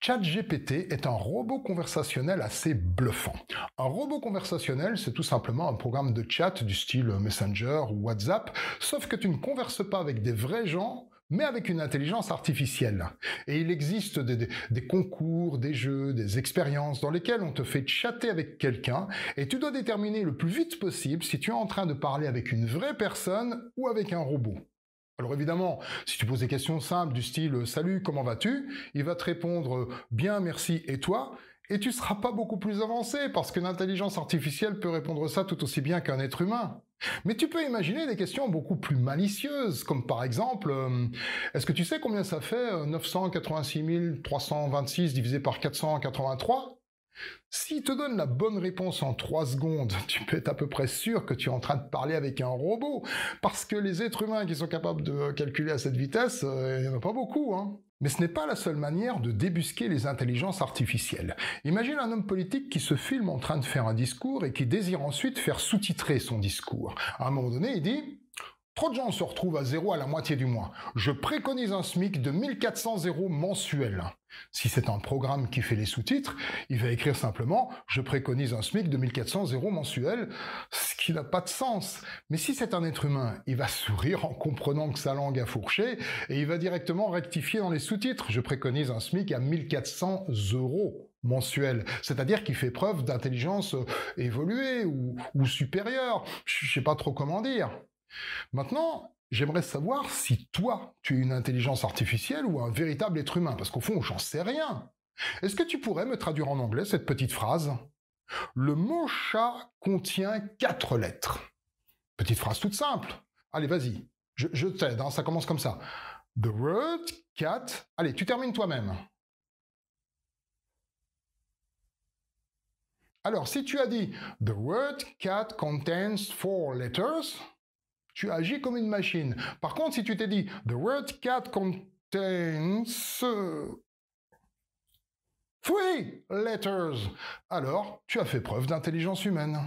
ChatGPT est un robot conversationnel assez bluffant. Un robot conversationnel, c'est tout simplement un programme de chat du style Messenger ou WhatsApp, sauf que tu ne converses pas avec des vrais gens, mais avec une intelligence artificielle. Et il existe des concours, des jeux, des expériences dans lesquels on te fait chatter avec quelqu'un et tu dois déterminer le plus vite possible si tu es en train de parler avec une vraie personne ou avec un robot. Alors évidemment, si tu poses des questions simples du style «Salut, comment vas-tu?», il va te répondre «Bien, merci, et toi?», et tu seras pas beaucoup plus avancé parce qu'une intelligence artificielle peut répondre ça tout aussi bien qu'un être humain. Mais tu peux imaginer des questions beaucoup plus malicieuses, comme par exemple «Est-ce que tu sais combien ça fait 986 326 divisé par 483?» S'il te donne la bonne réponse en 3 secondes, tu peux être à peu près sûr que tu es en train de parler avec un robot, parce que les êtres humains qui sont capables de calculer à cette vitesse, il n'y en a pas beaucoup, hein. Mais ce n'est pas la seule manière de débusquer les intelligences artificielles. Imagine un homme politique qui se filme en train de faire un discours et qui désire ensuite faire sous-titrer son discours. À un moment donné, il dit: trop de gens se retrouvent à zéro à la moitié du mois. Je préconise un SMIC de 1400 euros mensuel. Si c'est un programme qui fait les sous-titres, il va écrire simplement «Je préconise un SMIC de 1400 euros mensuel», ce qui n'a pas de sens. Mais si c'est un être humain, il va sourire en comprenant que sa langue a fourché et il va directement rectifier dans les sous-titres «Je préconise un SMIC à 1400 euros mensuel», c'est-à-dire qu'il fait preuve d'intelligence évoluée ou supérieure. Je sais pas trop comment dire. Maintenant, j'aimerais savoir si toi, tu es une intelligence artificielle ou un véritable être humain, parce qu'au fond, j'en sais rien. Est-ce que tu pourrais me traduire en anglais cette petite phrase? Le mot chat contient 4 lettres. Petite phrase toute simple. Allez, vas-y. Je t'aide, hein, ça commence comme ça. The word cat. Allez, tu termines toi-même. Alors, si tu as dit The word cat contains 4 letters, tu agis comme une machine. Par contre, si tu t'es dit The word cat contains 3 letters, alors tu as fait preuve d'intelligence humaine.